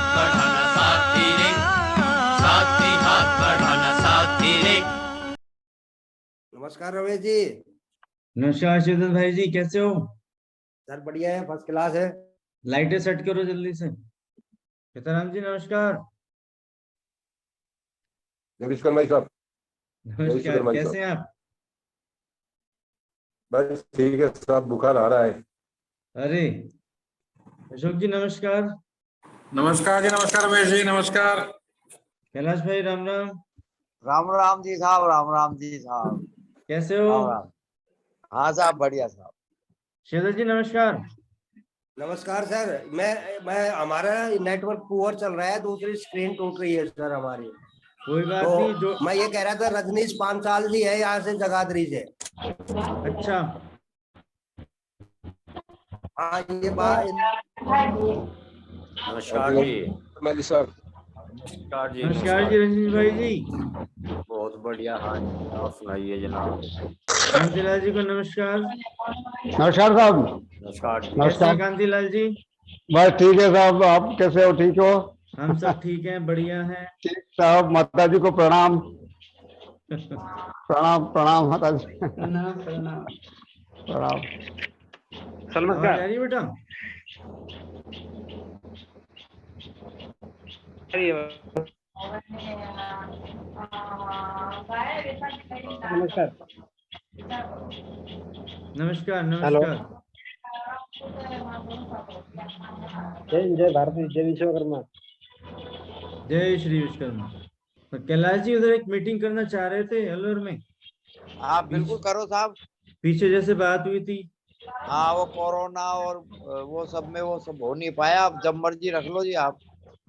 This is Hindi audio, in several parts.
हाथ बढ़ाना साथी रे, साथी हाथ बढ़ाना साथी रे। नमस्कार रमेश जी। नमस्कार शिवदत्त भाई जी, कैसे हो? सर बढ़िया है, फर्स्ट क्लास है। लाइटें सेट करो जल्दी से। सीताराम जी नमस्कार। नमस्कार भाई साहब। नमस्कार, कैसे हैं आप? बस ठीक है साहब, बुखार आ रहा है। अरे अशोक जी नमस्कार। नमस्कार जी, नमस्कार रमेश जी, नमस्कार। कैलाश भाई राम राम। राम राम जी साहब, राम राम जी साहब। कैसे हो? राम राम। हाँ साहब, बढ़िया साहब। शिवदत्त जी नमस्कार। नमस्कार सर। मैं हमारा नेटवर्क पुअर चल रहा है, दूसरी स्क्रीन टूट रही है सर हमारी। कोई बात तो नहीं। जो मैं ये कह रहा था, रजनीश पांचाल जी है यहाँ से, जगाधरी से। अच्छा, हाँ ये बात। नमस्कार जी। मेरी साहब नमस्कार जी। नमस्कार जी रजनीश भाई जी। बहुत बढ़िया। हाँ जी, आप सुनाइए जनाब। कांतिलाल जी को नमस्कार। नमस्कार साहब। नमस्कार जी। कैसे हैं कांतिलाल जी? बस ठीक है साहब, आप कैसे हो? ठीक हो? हम सब ठीक हैं, बढ़िया हैं। ठीक साहब। माता जी को प्रणाम। प्रणाम प्रणाम माता जी। प्रणाम प्रणाम प्रणाम। आवाज आ रही है बेटा? नमस्कार। नमस्कार नमस्कार। जय भारत, जय विश्वकर्मा। जय श्री विश्वकर्मा। तो कैलाश जी उधर एक मीटिंग करना चाह रहे थे अलवर में। आप बिल्कुल करो साहब। पीछे जैसे बात हुई थी। हाँ, वो कोरोना और वो सब में वो सब हो नहीं पाया। आप जब मर्जी रख लो जी। आप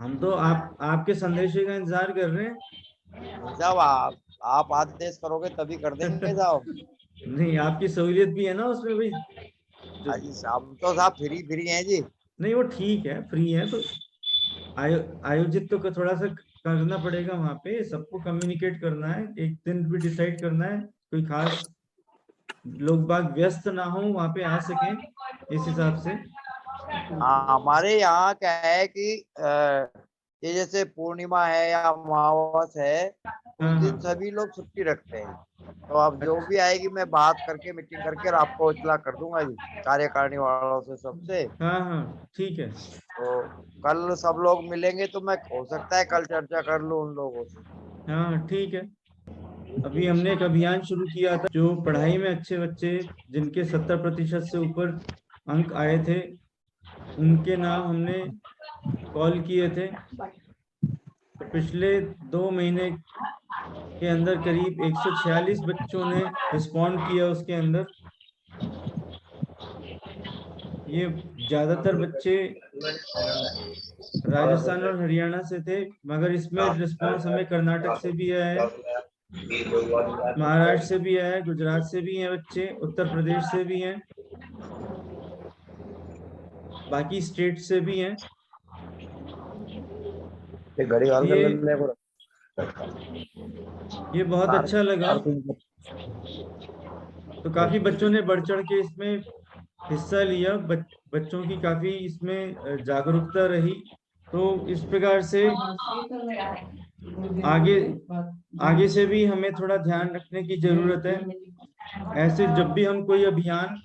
हम तो आपके संदेश का इंतजार कर रहे हैं। साहब, आप आदेश करोगे तभी कर देंगे साहब। नहीं, आपकी सहूलियत भी है ना उसमें भी। हाँ जी साहब, तो साहब फ्री फ्री हैं जी। नहीं वो ठीक है, फ्री है तो आयोजित तो थोड़ा सा करना पड़ेगा वहां पे, सबको कम्युनिकेट करना है, एक दिन भी डिसाइड करना है, कोई खास लोग बाग व्यस्त ना हो, वहां पे आ सकें इस हिसाब से। हाँ, हमारे यहाँ क्या है कि ये जैसे पूर्णिमा है या अमावस है, उस हाँ दिन हाँ। सभी लोग छुट्टी रखते हैं। तो अब जो भी आएगी मैं बात करके, मीटिंग करके और आपको इतला कर दूंगा जी, कार्यकारिणी वालों से, सबसे। हाँ हाँ ठीक है। तो कल सब लोग मिलेंगे तो मैं, हो सकता है कल चर्चा कर लूं उन लोगों से। हाँ ठीक है। अभी हमने एक अभियान शुरू किया था, जो पढ़ाई में अच्छे बच्चे जिनके 70% से ऊपर अंक आए थे, उनके नाम हमने कॉल किए थे। तो पिछले 2 महीने के अंदर करीब 146 बच्चों ने रिस्पॉन्ड किया उसके अंदर। ये ज्यादातर बच्चे राजस्थान और हरियाणा से थे, मगर इसमें रिस्पॉन्स हमें कर्नाटक से भी आया है, महाराष्ट्र से भी आया है, गुजरात से भी हैं बच्चे, उत्तर प्रदेश से भी हैं, बाकी स्टेट से भी हैं। ये बहुत अच्छा लगा। तो काफी बच्चों ने बढ़ चढ़ के इसमें हिस्सा लिया। बच्चों की काफी इसमें जागरूकता रही। तो इस प्रकार से आगे आगे से भी हमें थोड़ा ध्यान रखने की जरूरत है। ऐसे जब भी हम कोई अभियान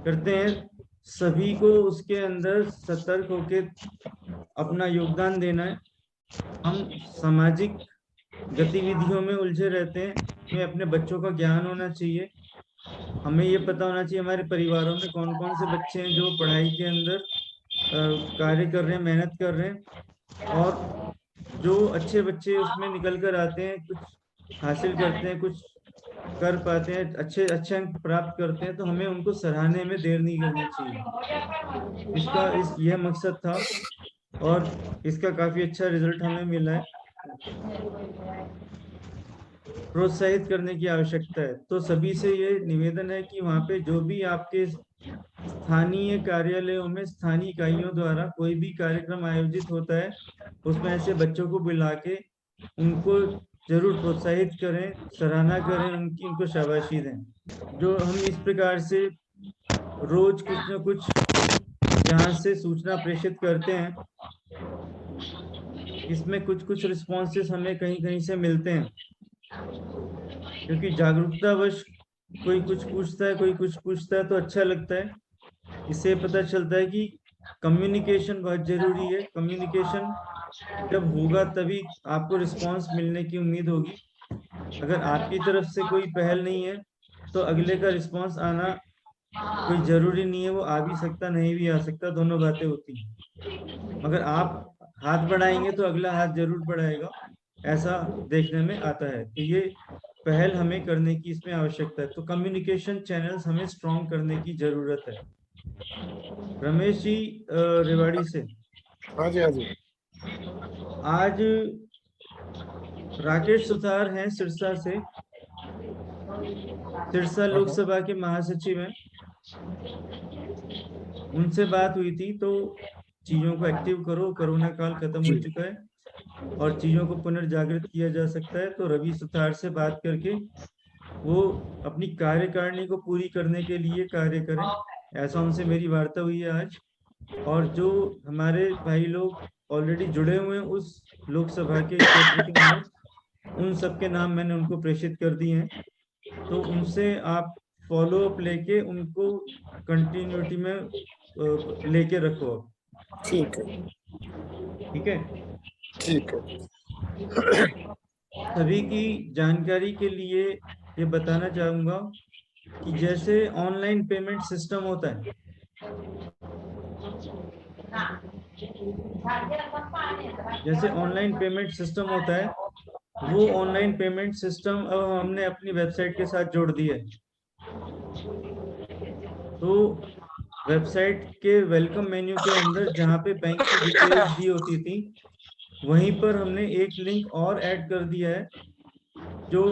करते हैं, सभी को उसके अंदर सतर्क होके अपना योगदान देना है। हम सामाजिक गतिविधियों में उलझे रहते हैं, हमें अपने बच्चों का ज्ञान होना चाहिए। हमें ये पता होना चाहिए हमारे परिवारों में कौन कौन से बच्चे हैं जो पढ़ाई के अंदर कार्य कर रहे हैं, मेहनत कर रहे हैं, और जो अच्छे बच्चे उसमें निकल कर आते हैं, कुछ हासिल करते हैं, कुछ कर पाते हैं, अच्छे अच्छे अंक प्राप्त करते हैं, तो हमें उनको सराहने में देर नहीं करनी चाहिए। यह मकसद था और इसका काफी अच्छा रिजल्ट हमें मिला है। प्रोत्साहित करने की आवश्यकता है। तो सभी से ये निवेदन है कि वहाँ पे जो भी आपके स्थानीय कार्यालयों में स्थानीय इकाइयों द्वारा कोई भी कार्यक्रम आयोजित होता है, उसमें ऐसे बच्चों को बुला के उनको जरूर प्रोत्साहित करें, सराहना करें, उनको शाबाशी दें। जो हम इस प्रकार से रोज कुछ न कुछ यहाँ से सूचना प्रेषित करते हैं, इसमें कुछ कुछ रिस्पॉन्सेस हमें कहीं कहीं से मिलते हैं, क्योंकि जागरूकतावश कोई कुछ पूछता है, कोई कुछ पूछता है, तो अच्छा लगता है। इससे पता चलता है कि कम्युनिकेशन बहुत जरूरी है। कम्युनिकेशन जब होगा तभी आपको रिस्पॉन्स मिलने की उम्मीद होगी। अगर आपकी तरफ से कोई पहल नहीं है तो अगले का रिस्पॉन्स आना कोई जरूरी नहीं है, वो आ भी सकता नहीं भी आ सकता, दोनों बातें होती हैं। मगर आप हाथ बढ़ाएंगे तो अगला हाथ जरूर बढ़ाएगा, ऐसा देखने में आता है। तो ये पहल हमें करने की इसमें आवश्यकता है। तो कम्युनिकेशन चैनल्स हमें स्ट्रॉन्ग करने की जरूरत है। रमेश जी रेवाड़ी से। हाँ जी, हाँ जी। आज राकेश सुतार हैं सिरसा से, सिरसा लोकसभा के महासचिव हैं। उनसे बात हुई थी, तो चीजों को एक्टिव करो, कोरोना काल खत्म हो चुका है और चीजों को पुनर्जागृत किया जा सकता है। तो रवि सुतार से बात करके वो अपनी कार्यकारिणी को पूरी करने के लिए कार्य करें, ऐसा उनसे मेरी वार्ता हुई है आज। और जो हमारे भाई लोग ऑलरेडी जुड़े हुए हैं उस लोकसभा के क्षेत्र के अंदर, उन सबके नाम मैंने उनको प्रेषित कर दिए हैं। तो उनसे आप फॉलो अप लेके उनको कंटिन्यूटी में लेके रखो। ठीक है, ठीक है, ठीक है। सभी की जानकारी के लिए ये बताना चाहूंगा कि जैसे ऑनलाइन पेमेंट सिस्टम होता है, जैसे ऑनलाइन पेमेंट सिस्टम होता है, वो ऑनलाइन पेमेंट सिस्टम अब हमने अपनी वेबसाइट के साथ जोड़ दिया है। तो वेबसाइट के वेलकम मेन्यू के अंदर जहाँ पे बैंक की डिटेल्स दी होती थी, वहीं पर हमने एक लिंक और ऐड कर दिया है जो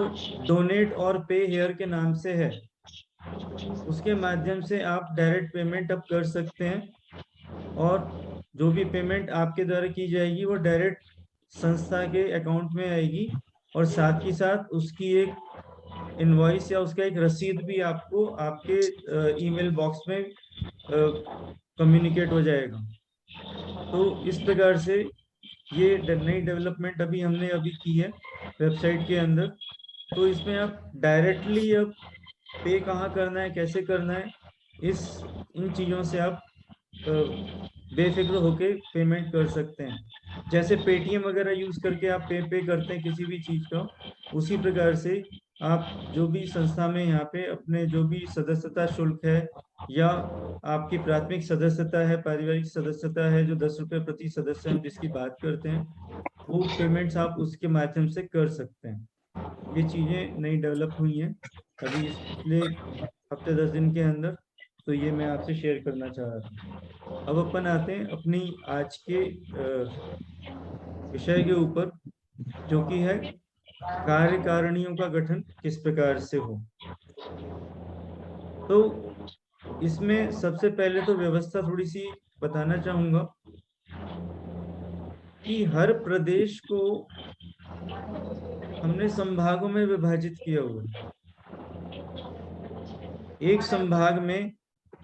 डोनेट और पे हेयर के नाम से है। उसके माध्यम से आप डायरेक्ट पेमेंट अब कर सकते हैं और जो भी पेमेंट आपके द्वारा की जाएगी वो डायरेक्ट संस्था के अकाउंट में आएगी और साथ ही साथ उसकी एक इनवॉइस या उसका एक रसीद भी आपको आपके ईमेल बॉक्स में कम्युनिकेट हो जाएगा। तो इस प्रकार से ये नई डेवलपमेंट हमने अभी की है वेबसाइट के अंदर। तो इसमें आप डायरेक्टली अब पे कहाँ करना है, कैसे करना है, इन चीज़ों से आप बेफिक्र होके पेमेंट कर सकते हैं। जैसे पेटीएम वगैरह यूज करके आप पे करते हैं किसी भी चीज का, उसी प्रकार से आप जो भी संस्था में यहाँ पे अपने जो भी सदस्यता शुल्क है या आपकी प्राथमिक सदस्यता है, पारिवारिक सदस्यता है, जो 10 रुपए प्रति सदस्य हम जिसकी बात करते हैं, वो पेमेंट्स आप उसके माध्यम से कर सकते हैं। ये चीजें नई डेवलप हुई हैं अभी पिछले हफ्ते 10 दिन के अंदर, तो ये मैं आपसे शेयर करना चाह रहा था। अब अपन आते हैं अपनी आज के विषय के ऊपर, जो कि है कार्यकारिणियों का गठन किस प्रकार से हो। तो इसमें सबसे पहले तो व्यवस्था थोड़ी सी बताना चाहूंगा कि हर प्रदेश को हमने संभागों में विभाजित किया हुआ है। एक संभाग में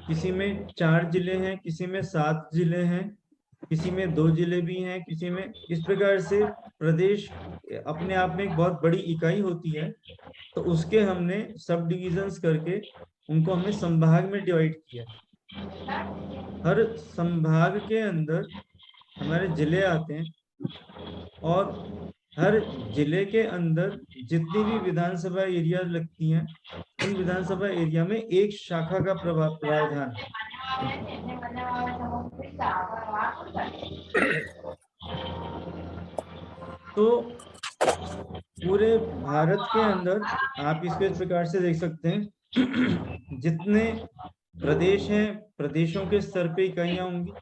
किसी में 4 जिले हैं, किसी में 7 जिले हैं, किसी में 2 जिले भी हैं, किसी में, इस प्रकार से प्रदेश अपने आप में एक बहुत बड़ी इकाई होती है। तो उसके हमने सब डिविजन्स करके उनको हमने संभाग में डिवाइड किया। हर संभाग के अंदर हमारे जिले आते हैं और हर जिले के अंदर जितनी भी विधानसभा एरिया लगती हैं, उन विधानसभा एरिया में एक शाखा का प्रावधान है। तो पूरे भारत के अंदर आप इसको इस प्रकार से देख सकते हैं, जितने प्रदेश हैं, प्रदेशों के स्तर पे इकाइयां होंगी,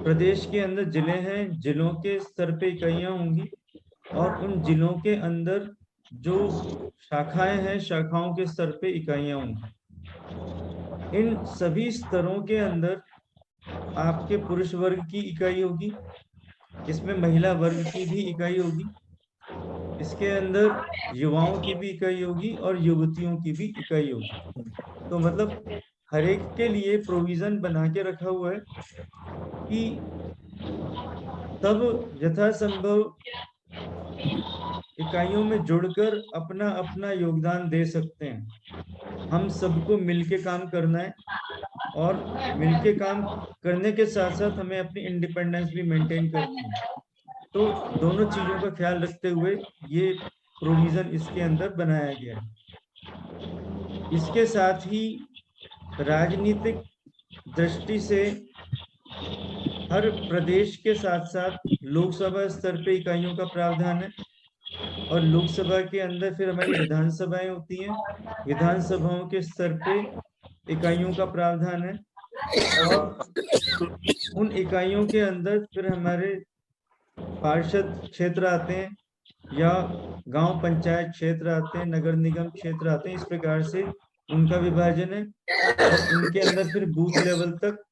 प्रदेश के अंदर जिले हैं, जिलों के स्तर पे इकाइयां होंगी, और उन जिलों के अंदर जो शाखाएं हैं, शाखाओं के स्तर पे इकाइयां होंगी। इन सभी स्तरों के अंदर आपके पुरुष वर्ग की इकाई होगी, इसमें महिला वर्ग की भी इकाई होगी, इसके अंदर युवाओं की भी इकाई होगी और युवतियों की भी इकाई होगी। तो मतलब हर एक के लिए प्रोविजन बना के रखा हुआ है कि तब यथासंभव इकाइयों में जुड़कर अपना अपना योगदान दे सकते हैं। हम सबको मिलके काम करना है और मिलके काम करने के साथ साथ हमें अपनी इंडिपेंडेंस भी मेंटेन करनी है। तो दोनों चीजों का ख्याल रखते हुए ये प्रोविजन इसके अंदर बनाया गया है। इसके साथ ही राजनीतिक दृष्टि से हर प्रदेश के साथ साथ लोकसभा स्तर पे इकाइयों का प्रावधान है और लोकसभा के अंदर फिर हमारी विधानसभाएं होती हैं, विधानसभाओं के स्तर पे इकाइयों का प्रावधान है और उन इकाइयों के अंदर फिर हमारे पार्षद क्षेत्र आते हैं या गांव पंचायत क्षेत्र आते हैं, नगर निगम क्षेत्र आते हैं। इस प्रकार से उनका विभाजन है और उनके अंदर फिर बूथ लेवल तक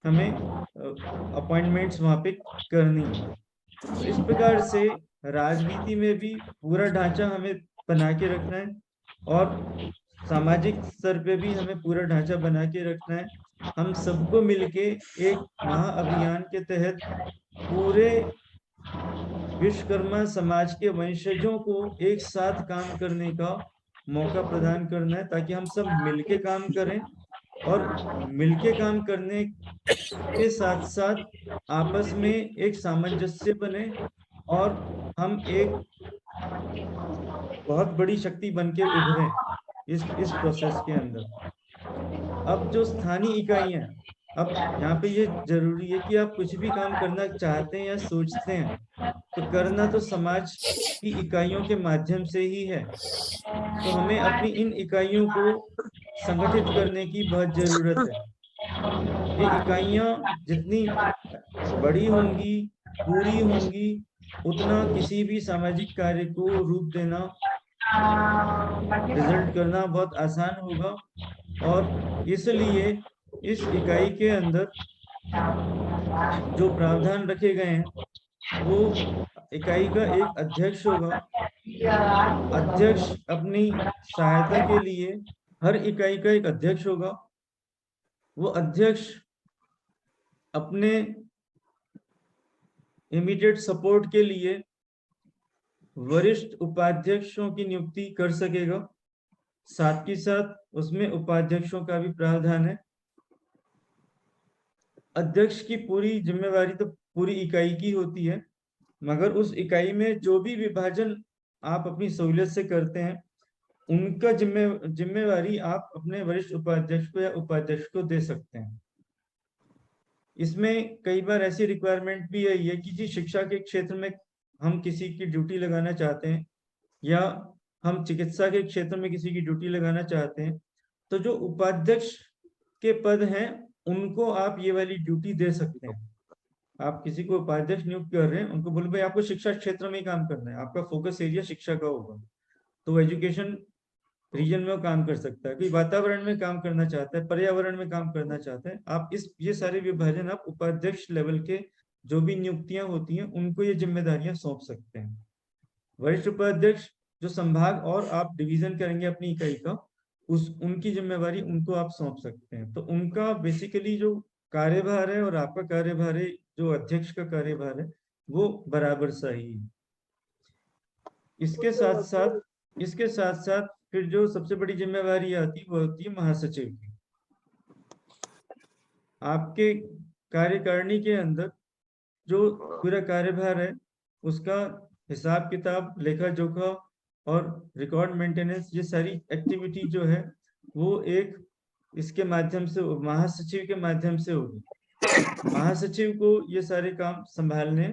हमें अपॉइंटमेंट्स वहां पे करनी है। इस प्रकार से राजनीति में भी पूरा ढांचा हमें बना के रखना है और सामाजिक स्तर पे भी हमें पूरा ढांचा बना के रखना है। हम सबको मिलके एक महाअभियान के तहत पूरे विश्वकर्मा समाज के वंशजों को एक साथ काम करने का मौका प्रदान करना है, ताकि हम सब मिलके काम करें और मिलके काम करने के साथ साथ आपस में एक सामंजस्य बने और हम एक बहुत बड़ी शक्ति बन के उभरें इस प्रोसेस के अंदर। अब जो स्थानीय इकाइयां, अब यहाँ पे ये जरूरी है कि आप कुछ भी काम करना चाहते हैं या सोचते हैं तो करना तो समाज की इकाइयों के माध्यम से ही है। तो हमें अपनी इन इकाइयों को संगठित करने की बहुत जरूरत है। ये इकाइयां जितनी बड़ी होंगी, पूरी होंगी, उतना किसी भी सामाजिक कार्य को रूप देना, रिजल्ट करना बहुत आसान होगा। और इसलिए इस इकाई के अंदर जो प्रावधान रखे गए हैं वो इकाई का एक अध्यक्ष होगा। अध्यक्ष अपनी सहायता के लिए, हर इकाई का एक अध्यक्ष होगा। वो अध्यक्ष अपने इमीडिएट सपोर्ट के लिए वरिष्ठ उपाध्यक्षों की नियुक्ति कर सकेगा। साथ ही साथ उसमें उपाध्यक्षों का भी प्रावधान है। अध्यक्ष की पूरी जिम्मेवारी तो पूरी इकाई की होती है, मगर उस इकाई में जो भी विभाजन आप अपनी सहूलियत से करते हैं उनका जिम्मेवारी आप अपने वरिष्ठ उपाध्यक्ष को या उपाध्यक्ष को दे सकते हैं। इसमें कई बार ऐसी रिक्वायरमेंट भी है कि जी शिक्षा के क्षेत्र में हम किसी की ड्यूटी लगाना चाहते हैं या हम चिकित्सा के क्षेत्र में किसी की ड्यूटी लगाना चाहते हैं, तो जो उपाध्यक्ष के पद हैं उनको आप ये वाली ड्यूटी दे सकते हैं। आप किसी को उपाध्यक्ष नियुक्त कर रहे हैं, उनको बोले भाई आपको शिक्षा क्षेत्र में ही काम करना है, आपका फोकस एरिया शिक्षा का होगा, तो एजुकेशन रीजन में वो काम कर सकता है। कोई वातावरण में काम करना चाहता है, पर्यावरण में काम करना चाहता है, आप ये सारे विभाजन आप उपाध्यक्ष लेवल के जो भी नियुक्तियां होती हैं उनको ये जिम्मेदारियां सौंप सकते हैं। वरिष्ठ उपाध्यक्ष जो संभाग और आप डिवीजन करेंगे अपनी इकाई का, उनकी जिम्मेवारी उनको आप सौंप सकते हैं। तो उनका बेसिकली जो कार्यभार है और आपका कार्यभार है, जो अध्यक्ष का कार्यभार है, वो बराबर सा ही है। इसके साथ साथ फिर जो सबसे बड़ी जिम्मेवारी आती है वो होती है महासचिव की। आपके कार्यकारिणी के अंदर जो पूरा कार्यभार है उसका हिसाब किताब, लेखा जोखा और रिकॉर्ड मेंटेनेंस, ये सारी एक्टिविटी जो है वो एक इसके माध्यम से, महासचिव के माध्यम से होगी। महासचिव को ये सारे काम संभालने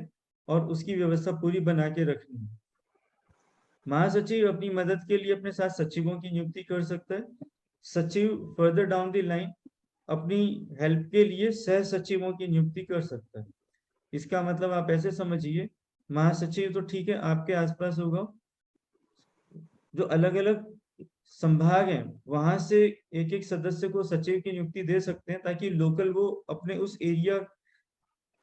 और उसकी व्यवस्था पूरी बना के रखनी है। महासचिव अपनी मदद के लिए अपने साथ सचिवों की नियुक्ति कर सकता है। सचिव फर्दर डाउन द लाइन अपनी हेल्प के लिए सह सचिवों की नियुक्ति कर सकता है। इसका मतलब आप ऐसे समझिए, महासचिव तो ठीक है आपके आसपास होगा, जो अलग अलग संभाग हैं वहां से एक एक सदस्य को सचिव की नियुक्ति दे सकते हैं, ताकि लोकल वो अपने उस एरिया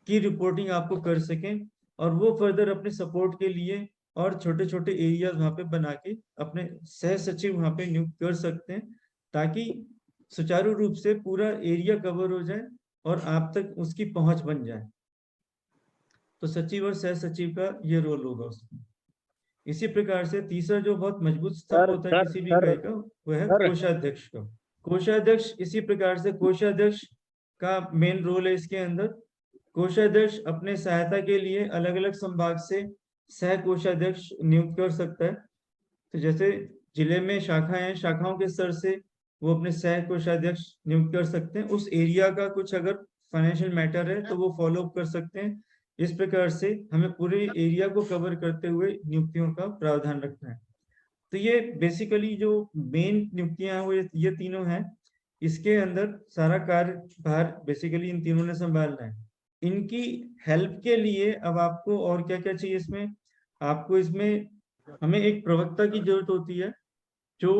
की रिपोर्टिंग आपको कर सकें और वो फर्दर अपने सपोर्ट के लिए और छोटे छोटे एरियाज वहां पे बना के अपने सह सचिव वहां पे नियुक्त कर सकते हैं, ताकि सुचारू रूप से पूरा एरिया कवर हो जाए और आप तक उसकी पहुंच बन जाए। तो सचिव और सह सचिव का ये रोल होगा उसमें। इसी प्रकार से तीसरा जो बहुत मजबूत स्तंभ होता है किसी भी इकाई का, वह है कोषाध्यक्ष का। कोषाध्यक्ष इसी प्रकार से, कोषाध्यक्ष का मेन रोल है इसके अंदर। कोषाध्यक्ष अपने सहायता के लिए अलग अलग संभाग से सह कोषाध्यक्ष नियुक्त कर सकता है। तो जैसे जिले में शाखाएं हैं, शाखाओं के स्तर से वो अपने सह कोषाध्यक्ष नियुक्त कर सकते हैं। उस एरिया का कुछ अगर फाइनेंशियल मैटर है तो वो फॉलो अप कर सकते हैं। इस प्रकार से हमें पूरे एरिया को कवर करते हुए नियुक्तियों का प्रावधान रखना है। तो ये बेसिकली जो मेन नियुक्तियां हैं वो ये तीनों हैं। इसके अंदर सारा कार्यभार बेसिकली इन तीनों ने संभालना है। इनकी हेल्प के लिए अब आपको और क्या क्या चाहिए इसमें, आपको इसमें हमें एक प्रवक्ता की जरूरत होती है जो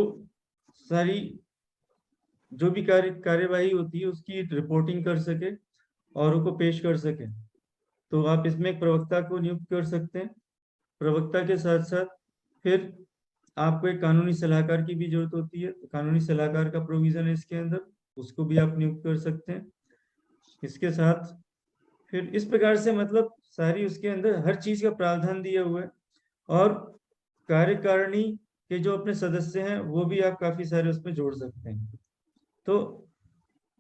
सारी जो भी कार्यवाही होती है उसकी रिपोर्टिंग कर सके और उनको पेश कर सके। तो आप इसमें एक प्रवक्ता को नियुक्त कर सकते हैं। प्रवक्ता के साथ साथ फिर आपको एक कानूनी सलाहकार की भी जरूरत होती है। तो कानूनी सलाहकार का प्रोविजन है इसके अंदर, उसको भी आप नियुक्त कर सकते हैं। इसके साथ फिर इस प्रकार से मतलब सारी उसके अंदर हर चीज का प्रावधान दिया हुआ है। और कार्यकारिणी के जो अपने सदस्य हैं वो भी आप काफी सारे उसमें जोड़ सकते हैं। तो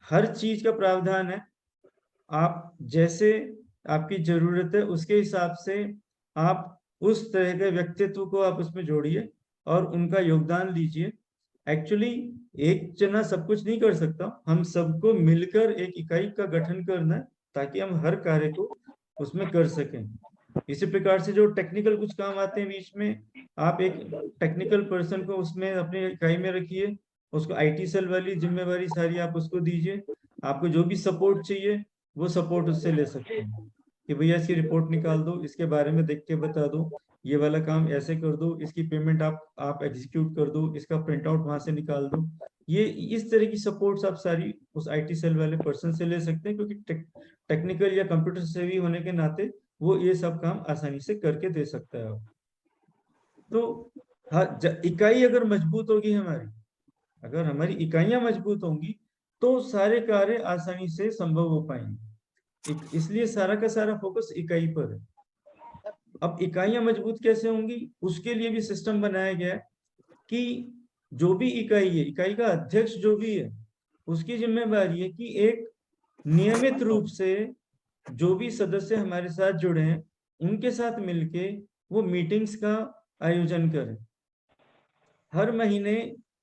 हर चीज का प्रावधान है। आप जैसे आपकी जरूरत है उसके हिसाब से आप उस तरह के व्यक्तित्व को आप उसमें जोड़िए और उनका योगदान दीजिए। एक्चुअली एक जना सब कुछ नहीं कर सकता, हम सबको मिलकर एक इकाई का गठन करना है ताकि हम हर कार्य को उसमें कर सकें। इसी प्रकार से जो टेक्निकल कुछ काम आते हैं बीच में, आप एक टेक्निकल पर्सन को उसमें अपनी इकाई में रखिए, उसको आईटी सेल वाली जिम्मेवारी सारी आप उसको दीजिए। आपको जो भी सपोर्ट चाहिए वो सपोर्ट उससे ले सकते हैं कि भैया इसकी रिपोर्ट निकाल दो, इसके बारे में देख के बता दो, ये वाला काम ऐसे कर दो, इसकी पेमेंट आप एग्जीक्यूट कर दो, इसका प्रिंट आउट वहां से निकाल दो। ये इस तरह की सपोर्ट्स आप सारी उस आईटी सेल वाले पर्सन से ले सकते हैं, क्योंकि टेक्निकल या कंप्यूटर सेवी होने के नाते वो ये सब काम आसानी से करके दे सकता है। तो इकाई अगर मजबूत होगी हमारी, अगर हमारी इकाइयां मजबूत होंगी तो सारे कार्य आसानी से संभव हो पाएंगे। इसलिए सारा का सारा फोकस इकाई पर है। अब इकाइयां मजबूत कैसे होंगी, उसके लिए भी सिस्टम बनाया गया है कि जो भी इकाई है, इकाई का अध्यक्ष जो भी है, उसकी जिम्मेदारी है कि एक नियमित रूप से जो भी सदस्य हमारे साथ जुड़े हैं उनके साथ मिलके वो मीटिंग्स का आयोजन करें। हर महीने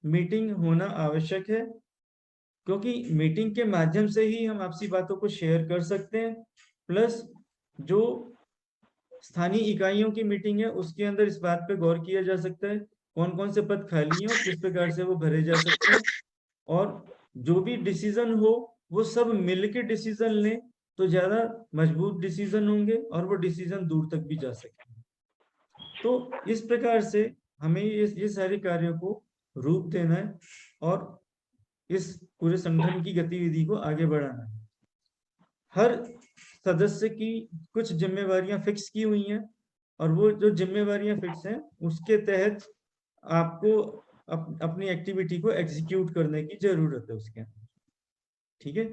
मीटिंग होना आवश्यक है, क्योंकि मीटिंग के माध्यम से ही हम आपसी बातों को शेयर कर सकते हैं। प्लस जो स्थानीय इकाइयों की मीटिंग है उसके अंदर इस बात पे गौर किया जा सकता है कौन कौन से पद खाली हैं और किस प्रकार से वो भरे जा सकते हैं। और जो भी डिसीजन हो वो सब मिलके डिसीजन लें तो ज्यादा मजबूत डिसीजन होंगे और वो डिसीजन दूर तक भी जा सकेंगे। तो इस प्रकार से हमें ये सारे कार्यों को रूप देना है और इस पूरे संगठन की गतिविधि को आगे बढ़ाना है। हर सदस्य की कुछ जिम्मेवारियां फिक्स की हुई हैं और वो जो जिम्मेवारियां फिक्स हैं उसके तहत आपको अपनी एक्टिविटी को एग्जीक्यूट करने की जरूरत है उसके अंदर। ठीक है,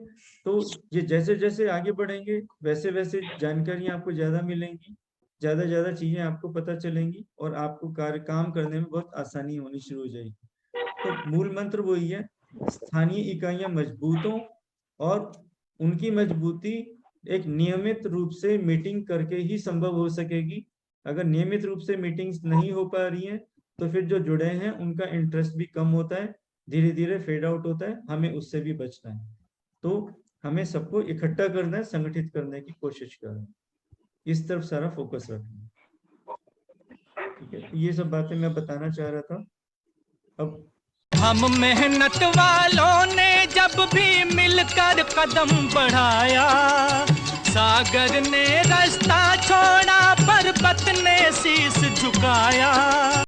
तो ये जैसे जैसे आगे बढ़ेंगे वैसे वैसे जानकारियां आपको ज्यादा मिलेंगी, ज्यादा चीजें आपको पता चलेंगी और आपको काम करने में बहुत आसानी होनी शुरू हो जाएगी। तो मूल मंत्र वही है, स्थानीय इकाइयां मजबूत हों और उनकी मजबूती एक नियमित रूप से मीटिंग करके ही संभव हो सकेगी। अगर नियमित रूप से मीटिंग्स नहीं हो पा रही हैं तो फिर जो जुड़े हैं उनका इंटरेस्ट भी कम होता है, धीरे धीरे फेड आउट होता है। हमें उससे भी बचना है, तो हमें सबको इकट्ठा करना है, संगठित करने की कोशिश करना है, इस तरफ सारा फोकस रखना है। ठीक है, ये सब बातें मैं बताना चाह रहा था। अब हम मेहनत वालों ने जब भी मिलकर कदम बढ़ाया, सागर ने रास्ता छोड़ा पर्वत ने शीश झुकाया।